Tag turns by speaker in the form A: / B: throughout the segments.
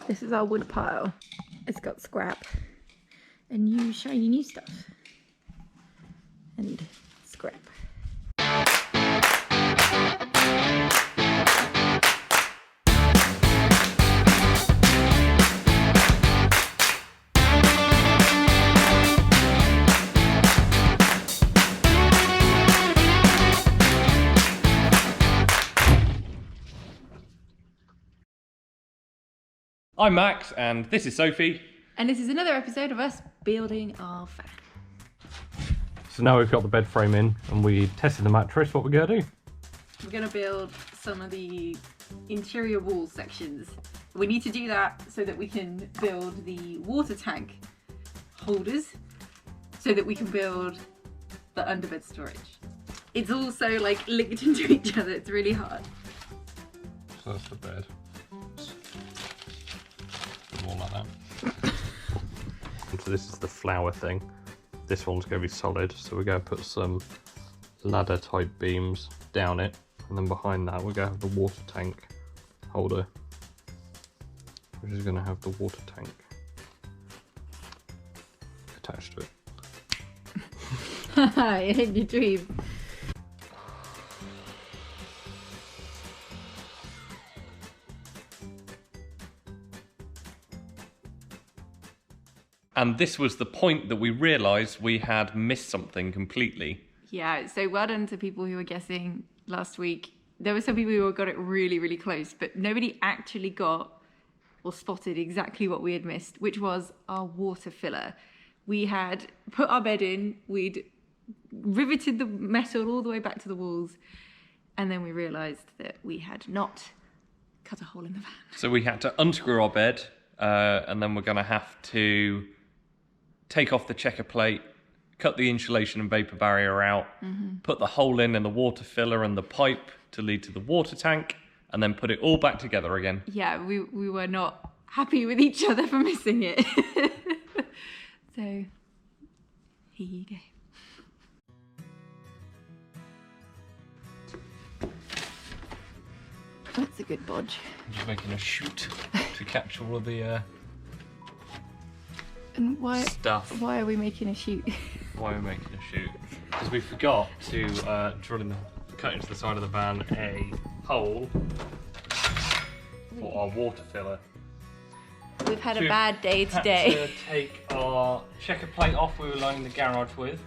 A: This is our wood pile. It's got scrap and new shiny new stuff. And scrap.
B: I'm Max, and this is Sophie.
A: And this is another episode of us building our fan.
B: So now we've got the bed frame in, and we tested the mattress. What we're going to do?
A: We're going to build some of the interior wall sections. We need to do that so that we can build the water tank holders, so that we can build the underbed storage. It's also like linked into each other. It's really hard.
B: So that's the bed. More like that. So this is the flower thing. This one's going to be solid, so we're going to put some ladder type beams down it, and then behind that we're going to have the water tank holder, which is going to have the water tank attached to it.
A: In your dream.
B: And this was the point that we realised we had missed something completely.
A: Yeah, so well done to people who were guessing last week. There were some people who got it really, really close, but nobody actually got or spotted exactly what we had missed, which was our water filler. We had put our bed in, we'd riveted the metal all the way back to the walls, and then we realised that we had not cut a hole in the van.
B: So we had to unscrew our bed, and then we're going to have to take off the checker plate, cut the insulation and vapour barrier out, put the hole in the water filler and the pipe to lead to the water tank, and then put it all back together again.
A: Yeah, we were not happy with each other for missing it. So, here you go. That's a good bodge.
B: I'm just making a chute to catch all of the
A: And
B: stuff.
A: why are we making a chute?
B: Why are we making a chute? Because we forgot to cut into the side of the van a hole for our water filler.
A: We've had
B: So
A: a bad day today.
B: Had to take our checker plate off we were lining the garage with.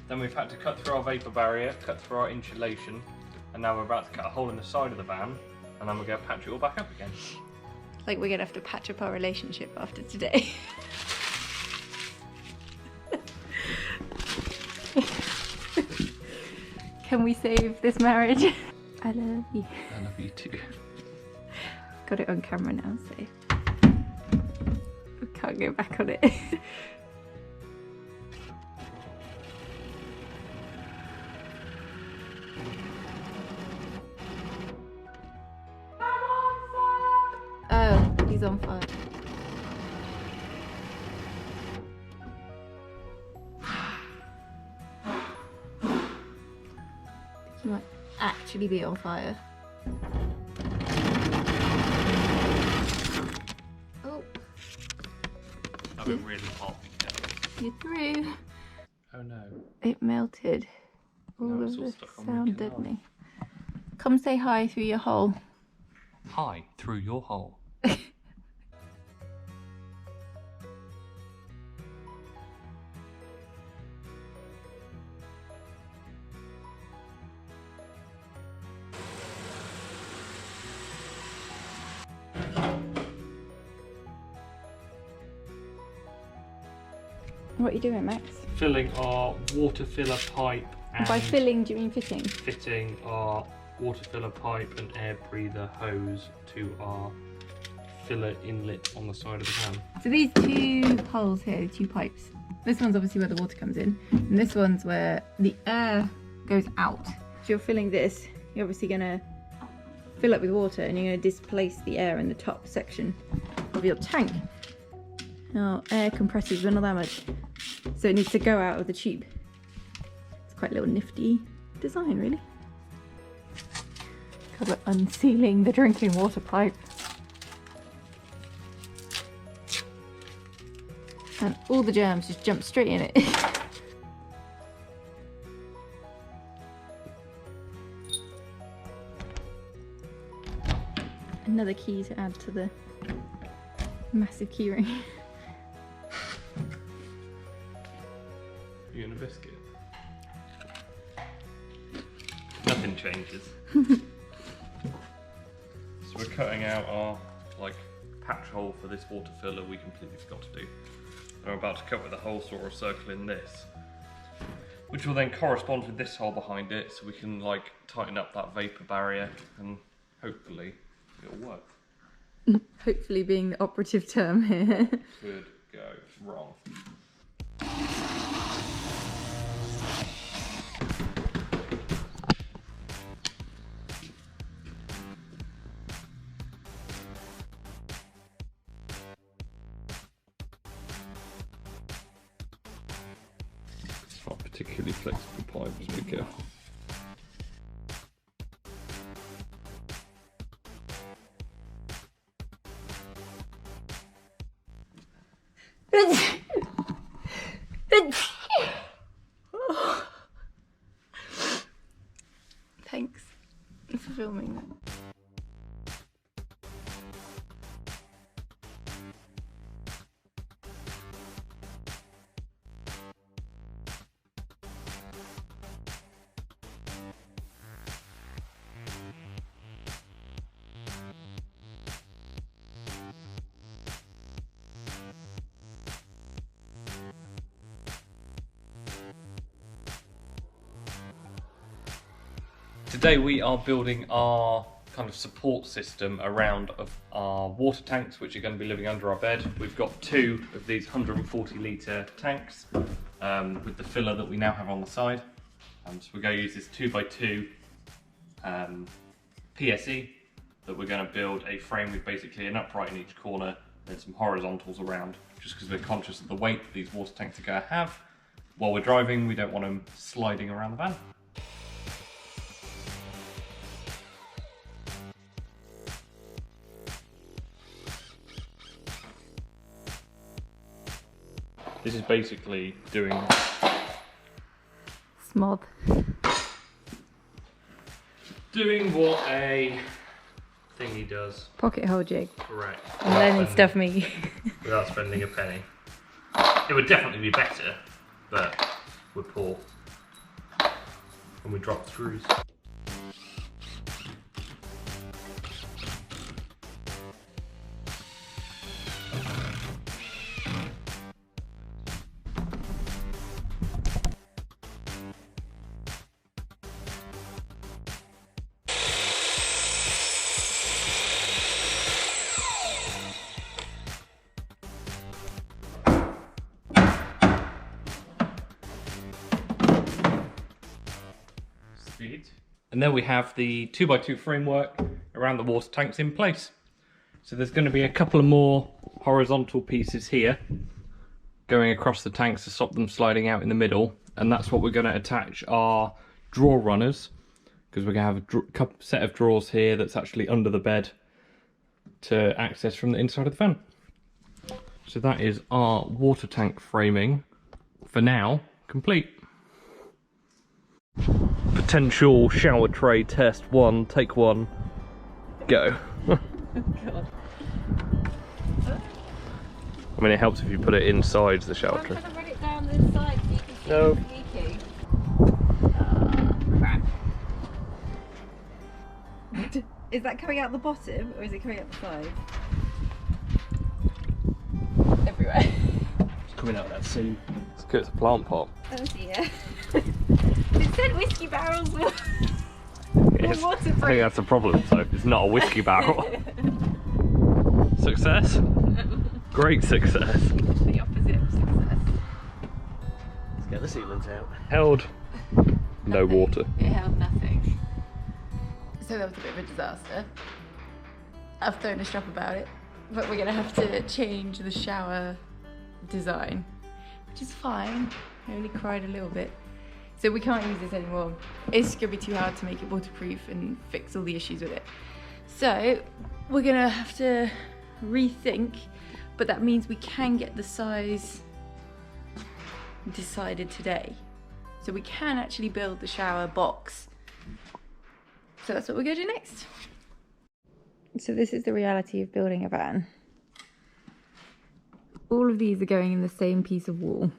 B: Then we've had to cut through our vapour barrier, cut through our insulation, and now we're about to cut a hole in the side of the van, and then we're going to patch it all back up again.
A: Like we're gonna have to patch up our relationship after today. Can we save this marriage? I love you.
B: I love you too.
A: Got it on camera now, so we can't go back on it. Oh, he's on fire. He might actually be on fire. Oh.
B: That was really hot.
A: You're through.
B: Oh no.
A: It melted. All
B: No,
A: of
B: it's all
A: the
B: stuck on
A: sound,
B: my
A: didn't
B: canal.
A: it? Come say hi through your hole.
B: Hi, through your hole.
A: What are you doing, Max?
B: Filling our water filler pipe and
A: By filling, do you mean fitting?
B: fitting our water filler pipe and air breather hose to our filler inlet on the side of the van.
A: So these two holes here, two pipes. This one's obviously where the water comes in, and this one's where the air goes out. So you're filling this, you're obviously gonna fill up with water and you're gonna displace the air in the top section of your tank. Now, air compresses, but not that much. So it needs to go out of the tube. It's quite a little nifty design, really. God, we're unsealing the drinking water pipe. and all the germs just jump straight in it. Another key to add to the massive key ring.
B: You and a biscuit? Nothing changes. So we're cutting out our patch hole for this water filler we completely forgot to do. And I'm about to cut with a hole saw a circle in this, which will then correspond with this hole behind it, so we can tighten up that vapor barrier and hopefully it'll work.
A: Hopefully being the operative term here.
B: Could go wrong. It's not particularly flexible pipes, be careful.
A: Thanks for filming that.
B: Today we are building our kind of support system around our water tanks, which are going to be living under our bed. We've got 2 of these 140 litre tanks with the filler that we now have on the side. So we're going to use this 2x2 PSE that we're going to build a frame with basically an upright in each corner and some horizontals around, just because we're conscious of the weight that these water tanks are going to have. While we're driving, we don't want them sliding around the van. This is basically doing
A: Smod.
B: Doing what a thingy does.
A: Pocket hole jig.
B: Correct.
A: And learning stuff me.
B: Without spending a penny. It would definitely be better, but we're poor. And we drop screws. And then we have the 2x2 framework around the water tanks in place. So there's going to be a couple of more horizontal pieces here going across the tanks to stop them sliding out in the middle, and that's what we're going to attach our drawer runners, because we're going to have a set of drawers here that's actually under the bed to access from the inside of the van. So that is our water tank framing, for now, complete. Potential shower tray test 1, take 1, go.
A: Oh God.
B: I mean, it helps if you put it inside the shower tray.
A: I'm trying to run it down this side so you can see
B: No.
A: it's leaking. Crap. Is that coming out the bottom or is it coming out the side? Everywhere.
B: It's coming out of that seam. It's good, it's a plant pot.
A: Oh dear. It said whiskey barrels were waterproof.
B: I think that's a problem, so it's not a whiskey barrel. Success? Great success.
A: The opposite of success.
C: Let's get the sealants out.
B: Held no
A: Nothing.
B: water.
A: It held nothing. So that was a bit of a disaster. I've thrown a strop about it, but we're gonna have to change the shower design, which is fine. I only cried a little bit. So we can't use this anymore. It's gonna be too hard to make it waterproof and fix all the issues with it. So we're gonna have to rethink, but that means we can get the size decided today. So we can actually build the shower box. So that's what we're going to do next. So this is the reality of building a van. All of these are going in the same piece of wall.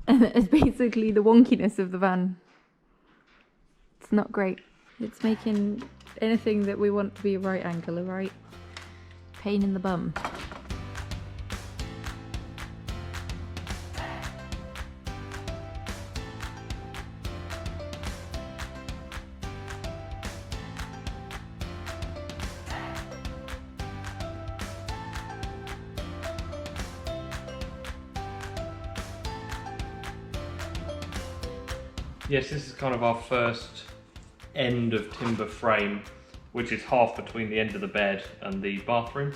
A: And it's basically the wonkiness of the van. It's not great. It's making anything that we want to be a right angle a right pain in the bum.
B: Yes, this is kind of our first end of timber frame, which is half between the end of the bed and the bathroom.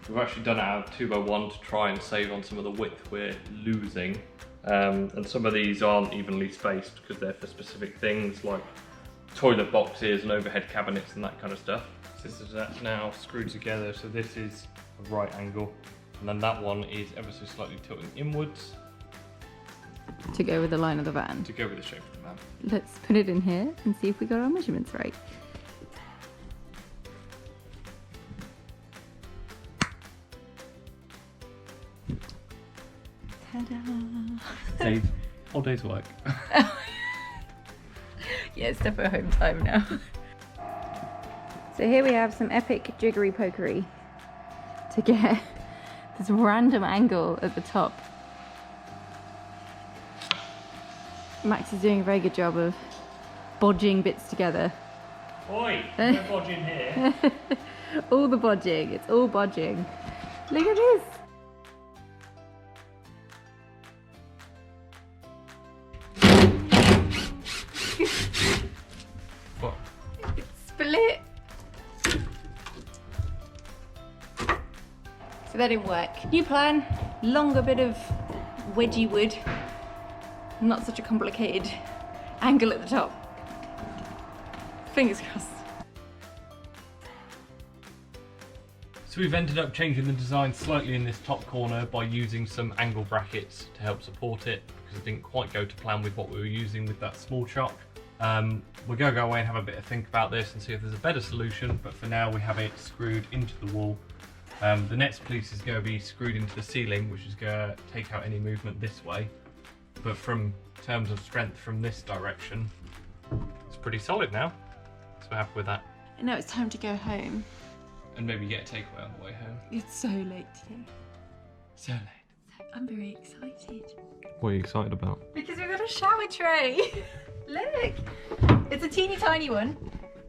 B: We've actually done it out of 2x1 to try and save on some of the width we're losing. And some of these aren't evenly spaced because they're for specific things like toilet boxes and overhead cabinets and that kind of stuff. So this is now screwed together, so this is a right angle, and then that one is ever so slightly tilting inwards.
A: To go with the line of the van.
B: To go with the shape of the van.
A: Let's put it in here and see if we got our measurements right. Ta-da!
B: Whole day's work.
A: Yeah, it's definitely home time now. So here we have some epic jiggery pokery to get this random angle at the top. Max is doing a very good job of bodging bits together.
B: Oi, no bodging here.
A: All the bodging, it's all bodging. Look at this.
B: What?
A: It's split. So that didn't work. New plan, longer bit of wedgie wood. Not such a complicated angle at the top. Fingers crossed.
B: So we've ended up changing the design slightly in this top corner by using some angle brackets to help support it, because it didn't quite go to plan with what we were using with that small chop. We're going to go away and have a bit of think about this and see if there's a better solution, but for now we have it screwed into the wall. The next piece is going to be screwed into the ceiling, which is going to take out any movement this way. But from terms of strength from this direction, it's pretty solid now. So we're happy with that.
A: And now it's time to go home.
B: And maybe get a takeaway on the way home.
A: It's so late today.
B: So late.
A: I'm very excited.
B: What are you excited about?
A: Because we've got a shower tray. Look! It's a teeny tiny one.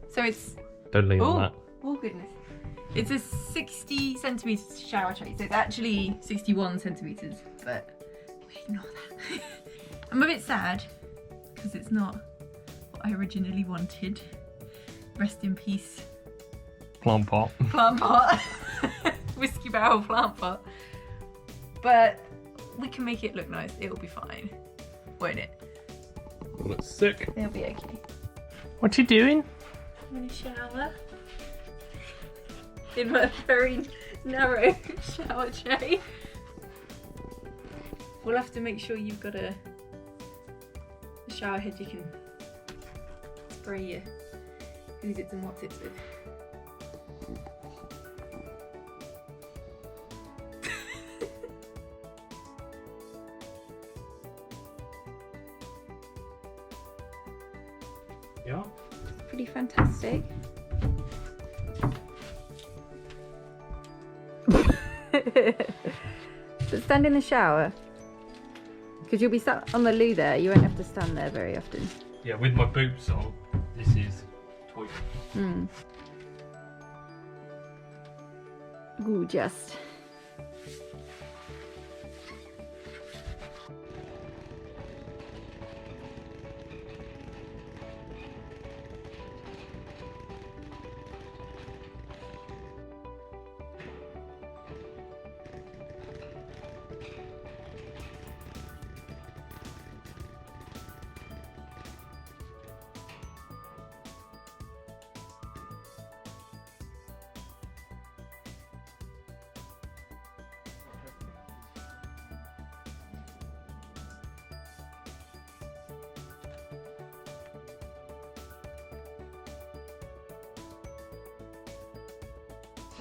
A: So it's...
B: Don't lean on that.
A: Oh goodness. It's a 60 centimetres shower tray. So it's actually 61 centimetres. But we ignore that. I'm a bit sad because it's not what I originally wanted. Rest in peace.
B: Plant pot.
A: Plant pot. Whiskey barrel plant pot. But we can make it look nice. It'll be fine. Won't it?
B: Well, it's sick.
A: It'll be okay.
B: What you doing?
A: I'm in a shower. In my very narrow shower tray. We'll have to make sure you've got a shower head you can spray your who's its and what's its with.
B: Yeah.
A: Pretty fantastic. So stand in the shower. Because you'll be sat on the loo there, you won't have to stand there very often.
B: Yeah, with my boots on, this is toilet.
A: Ooh, just.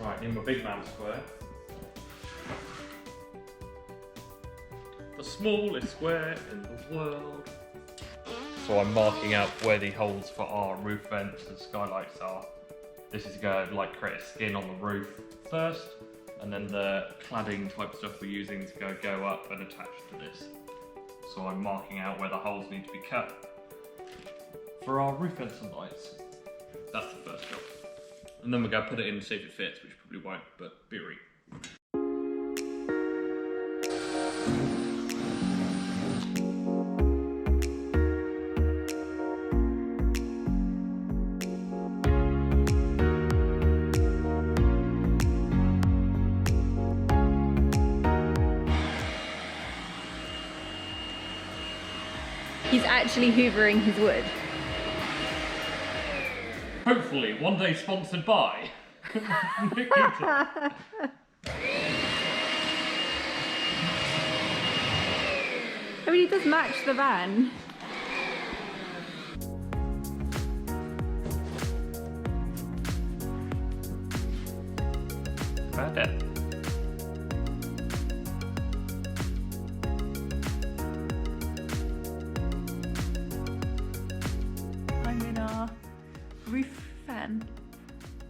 B: Right, in my big man square. The smallest square in the world. So I'm marking out where the holes for our roof vents and skylights are. This is going to like create a skin on the roof first, and then the cladding type stuff we're using is going to go up and attach to this. So I'm marking out where the holes need to be cut for our roof vents and lights. That's the first job. And then we're going to put it in and see if it fits, which probably won't, but be right.
A: He's actually hoovering his wood.
B: Hopefully, one day sponsored by.
A: I mean, he does match the van.
B: About it.
A: I'm in our roof fan.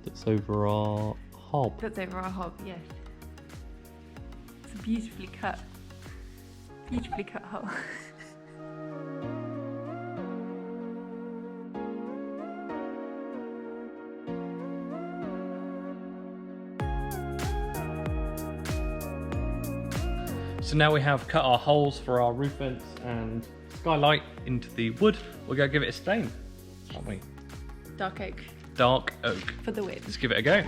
B: That's over our hob.
A: That's over our hob, yes. It's a beautifully cut hole.
B: So now we have cut our holes for our roof vents and skylight into the wood. We're going to give it a stain, aren't we?
A: Dark oak
B: Dark oak.
A: for the win.
B: Let's give it a go.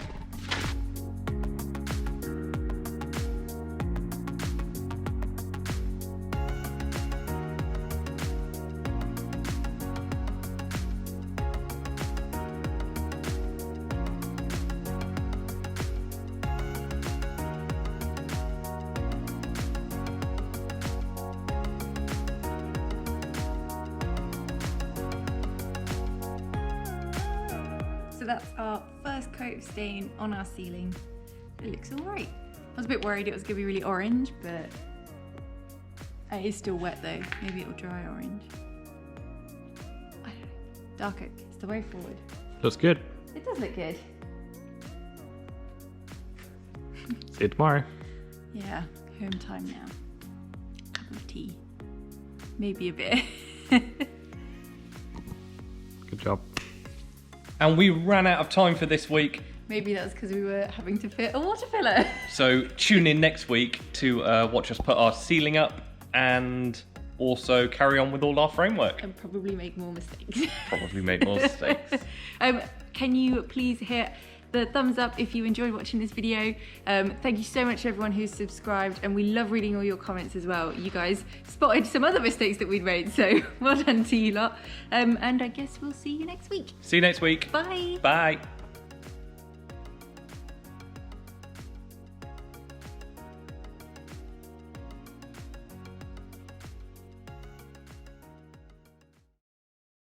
A: So that's our first coat of stain on our ceiling. It looks all right. I was a bit worried it was gonna be really orange, but it is still wet though. Maybe it'll dry orange. I don't know. Dark oak, it's the way forward.
B: Looks good.
A: It does look good.
B: See you tomorrow.
A: Yeah, home time now. Cup of tea. Maybe a bit.
B: Good job. And we ran out of time for this week.
A: Maybe that's because we were having to fit a water filler.
B: So tune in next week to watch us put our ceiling up and also carry on with all our framework.
A: And probably make more mistakes.
B: Probably make more mistakes.
A: Can you please hit the thumbs up if you enjoyed watching this video. Thank you so much to everyone who's subscribed, and we love reading all your comments as well. You guys spotted some other mistakes that we'd made, so well done to you lot. And I guess we'll see you next week.
B: See you next week.
A: Bye.
B: Bye.